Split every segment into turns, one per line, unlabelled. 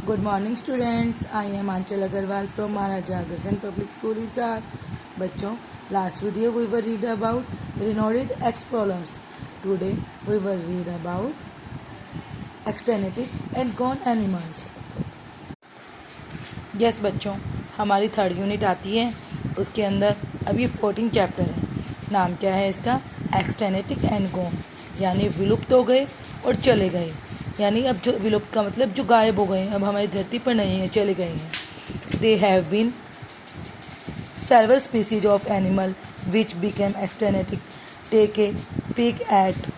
Good morning students. I am Anchal Agarwal from Maharaja Agarsen Public School in Sar. बच्चों, last video we were read about renowned explorers. Today we will read about extinctive and gone animals. Yes बच्चों, हमारी third unit आती है, उसके अंदर अभी 14 chapter है। नाम क्या है इसका? एक्सटिंक्ट एंड गॉन, यानी विलुप्त हो गए और चले गए। यानी अब जो विलुप्त का मतलब जो गायब हो गए, अब हमारी धरती पर नहीं है, चले गए हैं। They have been several species of animal which became extinct. Take a peek at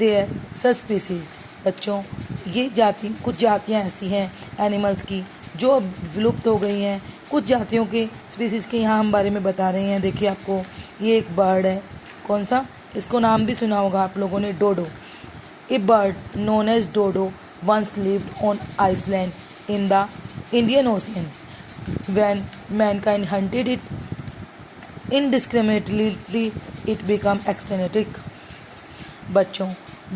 their subspecies. बच्चों, ये जाति कुछ जातियाँ ऐसी हैं एनिमल्स की जो अब विलुप्त हो गई हैं। कुछ जातियों के स्पीसीज़ के यहाँ हम बारे में बता रहे हैं। देखिए, आपको ये एक बर्ड है, कौन सा? इसको नाम भी सुना होगा आप लोगों ने, डोडो। A bird known as dodo once lived on Iceland in the Indian Ocean. When mankind hunted it indiscriminately, it became extinct. बच्चों,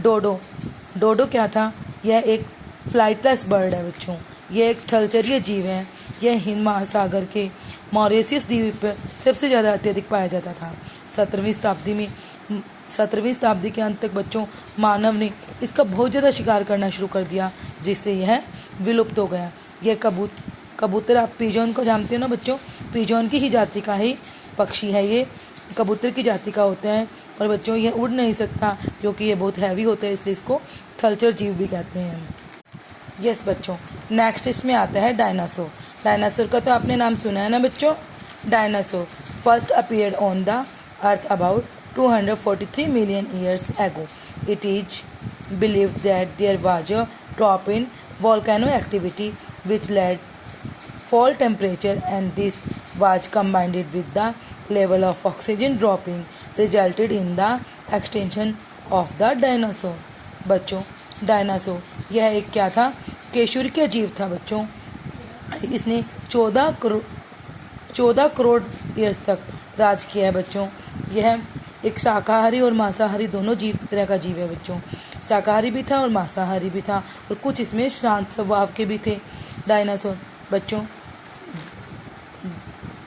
डोडो क्या था? यह एक फ्लाइटलेस बर्ड है बच्चों। यह एक थलचरीय जीव है। यह हिंद महासागर के मॉरिशस द्वीप पर सबसे ज़्यादा अत्यधिक पाया जाता था। 17वीं शताब्दी के अंत तक बच्चों मानव ने इसका बहुत ज़्यादा शिकार करना शुरू कर दिया, जिससे यह विलुप्त हो गया। यह कबूतर, आप पिजॉन को जानते हो ना बच्चों? पिजॉन की ही जाति का ही पक्षी है। ये कबूतर की जाति का होता है और बच्चों यह उड़ नहीं सकता क्योंकि ये बहुत हैवी होता है, इसलिए इसको थलचर जीव भी कहते हैं। यस बच्चों, नेक्स्ट इसमें आता है डायनासोर। डायनासोर का तो आपने नाम सुना है ना बच्चों? Dinosaur first appeared on the earth about 243 million years ago. It is believed that there was a drop in volcano activity which led fall temperature, and this was combined with the level of oxygen dropping resulted in the extinction of the dinosaur. बच्चों, dinosaur यह एक क्या था? केशुरिक जीव था बच्चों। इसने 14 crore years तक राज किया है बच्चों। यह एक शाकाहारी और मांसाहारी दोनों तरह का जीव है बच्चों। शाकाहारी भी था और मांसाहारी भी था, और कुछ इसमें शांत स्वभाव के भी थे डायनासोर। बच्चों,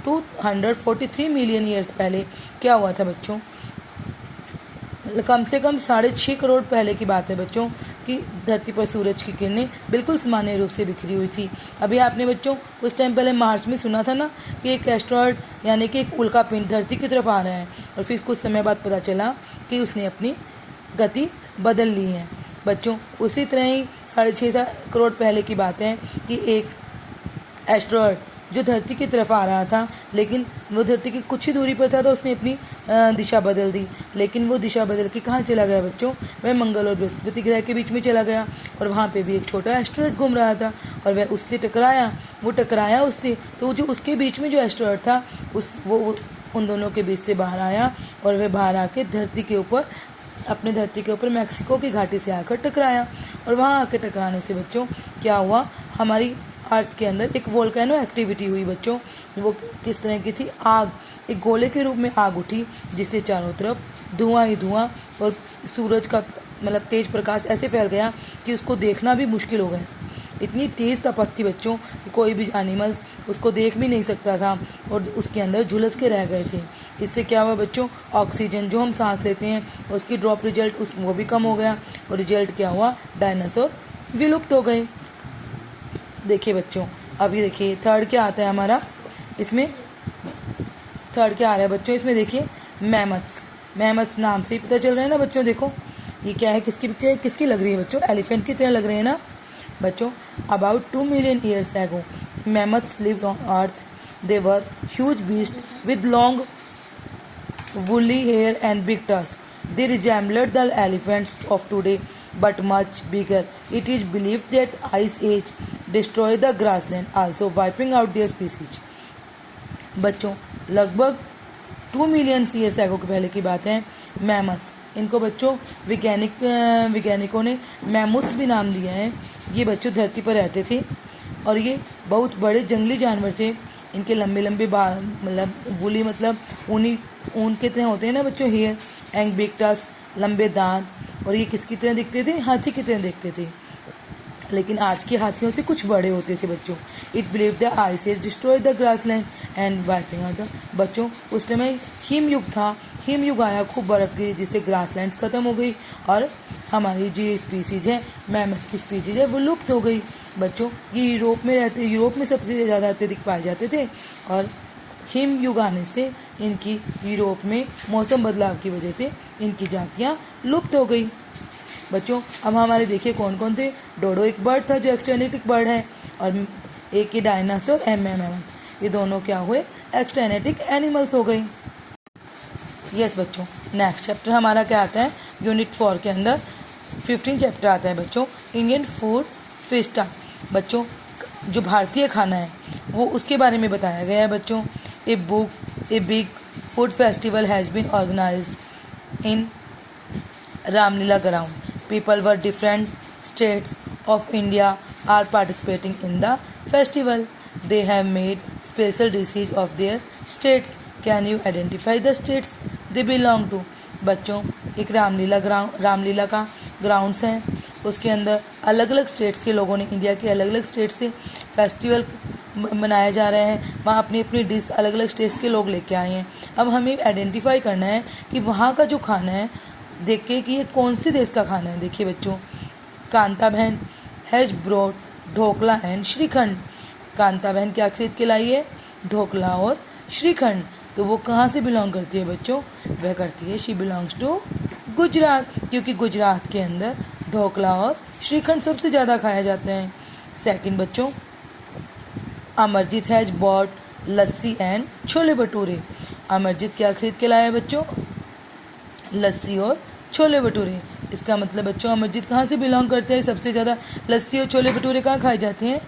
243 मिलियन ईयर्स पहले क्या हुआ था बच्चों? कम से कम 6.5 करोड़ पहले की बात है बच्चों कि धरती पर सूरज की किरणें बिल्कुल सामान्य रूप से बिखरी हुई थी। अभी आपने बच्चों कुछ टाइम पहले मार्च में सुना था ना कि एक एस्ट्रॉयड यानी कि एक उल्का पिंड धरती की तरफ आ रहा है, और फिर कुछ समय बाद पता चला कि उसने अपनी गति बदल ली है। बच्चों, उसी तरह ही 6.5 करोड़ पहले की बात है कि एक एस्ट्रॉयड जो धरती की तरफ आ रहा था, लेकिन वो धरती की कुछ ही दूरी पर था, तो उसने अपनी दिशा बदल दी। लेकिन वो दिशा बदल के कहाँ चला गया बच्चों? वह मंगल और बृहस्पति ग्रह के बीच में चला गया, और वहाँ पे भी एक छोटा एस्ट्रॉयड घूम रहा था, और वह उससे टकराया उससे। तो जो उसके बीच में जो एस्ट्रॉयड था वो उन दोनों के बीच से बाहर आया, और वह बाहर आके अपने धरती के ऊपर मैक्सिको की घाटी से आकर टकराया। और वहाँ आकर टकराने से बच्चों क्या हुआ? हमारी अर्थ के अंदर एक वोल्केनो एक्टिविटी हुई बच्चों। वो किस तरह की थी? आग, एक गोले के रूप में आग उठी, जिससे चारों तरफ धुआं ही धुआं और सूरज का मतलब तेज प्रकाश ऐसे फैल गया कि उसको देखना भी मुश्किल हो गया। इतनी तेज़ तपत थी बच्चों कि कोई भी एनिमल्स उसको देख भी नहीं सकता था, और उसके अंदर झुलस के रह गए थे। इससे क्या हुआ बच्चों? ऑक्सीजन जो हम सांस लेते हैं उसकी ड्रॉप रिजल्ट वो भी कम हो गया, और रिजल्ट क्या हुआ? डायनासोर विलुप्त हो गए। देखिए बच्चों, अभी देखिए थर्ड क्या आता है हमारा इसमें? थर्ड क्या आ रहा है बच्चों इसमें? देखिए मैमथ्स नाम से ही पता चल रहा है ना बच्चों। देखो ये क्या है, किसकी लग रही है बच्चों? एलिफेंट की तरह लग रहे हैं ना बच्चों। About 2 million years ago mammoths lived on earth. They were huge beast with long woolly hair and big tusks. They resembled the elephants of today but much bigger. It is believed that ice age destroyed the grassland, also wiping out their species. बच्चों, लगभग 2 million years ago के पहले की बात है। Mammoths, इनको बच्चों वैज्ञानिकों ने मैमथ्स भी नाम दिया है। ये बच्चों धरती पर रहते थे, और ये बहुत बड़े जंगली जानवर थे। इनके लंबे मतलब वुली मतलब ऊन के तरह होते हैं ना बच्चों, हेयर एंड बिग टस्क, लंबे दांत, और ये किसकी तरह दिखते थे? हाथी की तरह दिखते थे। लेकिन आज के हाथियों से कुछ बड़े होते थे बच्चों। It believe the ice age destroy the grassland and wiping out the. बच्चों उस समय हिम युग था, हिम युग आया, खूब बर्फ़ गिरी जिससे ग्रासलैंड्स ख़त्म हो गई और हमारी जो स्पीसीज है, मैमथ की स्पीसीज है, वो लुप्त हो गई। बच्चों ये यूरोप में सबसे ज़्यादा अत्यधिक पाए जाते थे और हिम युग आने से इनकी यूरोप में मौसम बदलाव की वजह से इनकी जातियाँ लुप्त हो गई। बच्चों अब हमारे देखिए कौन कौन थे। डोडो एक बर्ड था जो एक्सटेनेटिक बर्ड है, और एक ये डायनासोर मैमथ, ये दोनों क्या हुए, एक्सटेनेटिक एनिमल्स हो गए। यस बच्चों, नेक्स्ट चैप्टर हमारा क्या आता है, यूनिट 4 के अंदर 15 चैप्टर आता है बच्चों, इंडियन फूड फिस्टा। बच्चों जो भारतीय खाना है वो उसके बारे में बताया गया है बच्चों। A big food festival has been organised in Ramlila ground. People were different states of India are participating in the festival. They have made special dishes of their states. Can you identify the states they belong to? बच्चों एक रामलीला का grounds हैं, उसके अंदर अलग अलग states के लोगों ने, इंडिया के अलग अलग स्टेट से फेस्टिवल मनाया जा रहे हैं। वहाँ अपनी अपनी डिश अलग अलग स्टेट्स के लोग लेके आए हैं। अब हमें आइडेंटिफाई करना है कि वहाँ का जो खाना है, देख के कि ये कौन से देश का खाना है। देखिए बच्चों, कांता बहन has brought dhokla and shrikhand. Kanta बहन क्या खरीद के लाई है, ढोकला और श्रीखंड। तो वो कहाँ से बिलोंग करती है बच्चों, वह करती है, शी बिलोंग्स टू गुजरात, क्योंकि गुजरात के अंदर ढोकला और श्रीखंड सबसे ज़्यादा खाया जाते हैं। सेकंड बच्चों, Amarjeet has bot lassi and chole bhature. Amarjeet क्या खरीद के लाया है बच्चों, लस्सी और छोले भटूरे। इसका मतलब बच्चों अमरजीत कहाँ से बिलोंग करते हैं, सबसे ज़्यादा लस्सी और छोले भटूरे कहाँ खाए जाते हैं,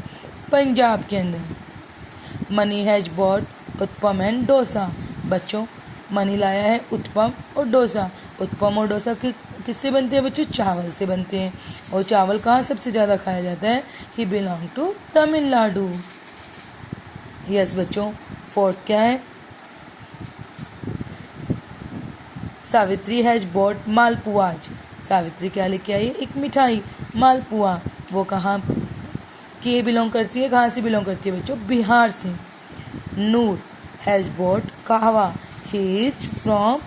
पंजाब के अंदर। Money has bot uttapam and dosa. बच्चों मनी लाया है उत्पम और डोसा। उत्पम और डोसा किससे बनते हैं बच्चों, चावल से बनते हैं, और चावल कहाँ सबसे ज़्यादा खाया जाता है, ही बिलोंग टू तमिलनाडु। यस बच्चों, फोर्थ क्या है, सावित्री हैज बॉट मालपुआज। सावित्री क्या लेके आई है, एक मिठाई मालपुआ। वो कहाँ की बिलोंग करती है, कहाँ से बिलोंग करती है बच्चों, बिहार से। नूर हैज बॉट कहवा, ही इज फ्रॉम,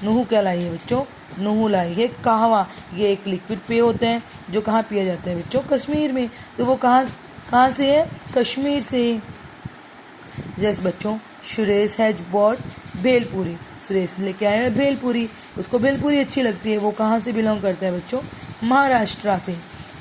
नूहू क्या लाई है बच्चों, नूहू लाई है कहवा। ये एक लिक्विड पेय होते हैं जो कहाँ पिया जाता है बच्चों, कश्मीर में। तो वो कहाँ से है, कश्मीर से। जैसे बच्चों, सुरेश हैज बॉट भेलपुरी। सुरेश लेके आया है भेलपुरी, उसको भेलपुरी अच्छी लगती है। वो कहाँ से बिलोंग करता है बच्चों, महाराष्ट्र से।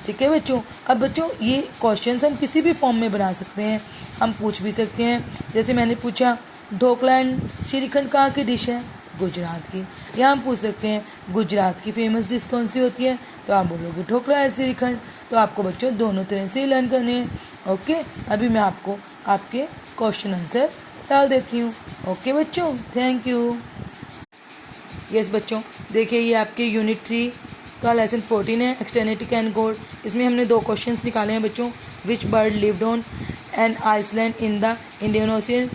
ठीक है बच्चों। अब बच्चों ये क्वेश्चंस हम किसी भी फॉर्म में बना सकते हैं, हम पूछ भी सकते हैं। जैसे मैंने पूछा ढोकला एंड श्रीखंड कहाँ की डिश है, गुजरात की। या हम पूछ सकते हैं गुजरात की फेमस डिश कौन सी होती है, तो आप बोलोगे ढोकला एंड श्रीखंड। तो आपको बच्चों दोनों तरह से ही लर्न करने हैं। ओके, अभी मैं आपको आपके क्वेश्चन आंसर डाल देती हूँ। ओके बच्चों, थैंक यू। यस बच्चों, देखिए ये आपके यूनिट 3 का लेसन 14 है, एक्सटर्निटी एंड गोल्ड। इसमें हमने 2 क्वेश्चंस निकाले हैं बच्चों। Which bird lived on an island in the Indian Ocean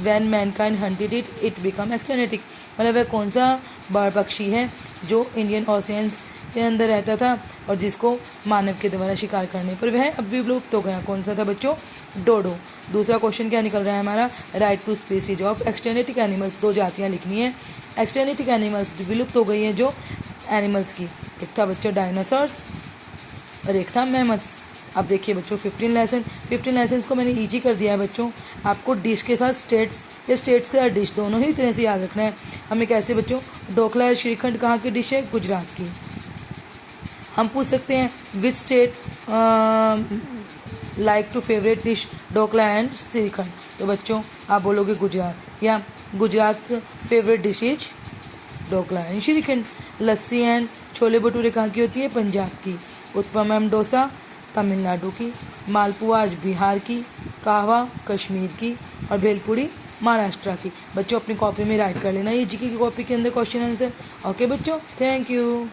when mankind hunted it, it become extinct. मतलब वह कौन सा बर्ड पक्षी है जो इंडियन ओशियंस के अंदर रहता था और जिसको मानव के द्वारा शिकार करने पर वह अब विलुप्त हो गया। कौन सा था बच्चों, डोडो। दूसरा क्वेश्चन क्या निकल रहा है हमारा, write two species of extinct animals. 2 जातियाँ लिखनी है एक्सटर्निटिक एनिमल्स, विलुप्त हो गई हैं जो एनिमल्स की। एक था बच्चों डायनासोर्स और एक था मैमथ्स। अब देखिए बच्चों 15 लेसन को मैंने ईजी कर दिया है बच्चों। आपको डिश के साथ स्टेट्स या स्टेट्स के साथ डिश दोनों ही तरह से याद रखना है। हमें कैसे बच्चों, ढोकला या श्रीखंड कहाँ की डिश है, गुजरात की। हम पूछ सकते हैं which state like to favourite dish dhokla and shrikhand. तो बच्चों आप बोलोगे गुजरात, या Gujarat favourite dish is dhokla and shrikhand. Lassi and chole bhature कहाँ की होती है, पंजाब की। उत्पम एंड डोसा तमिलनाडु की। मालपुआ आज बिहार की। कहवा कश्मीर की। और भेलपुरी महाराष्ट्र की। बच्चों अपनी कॉपी में राइट कर लेना ये जीके की कॉपी के अंदर क्वेश्चन आंसर। ओके बच्चों, थैंक यू।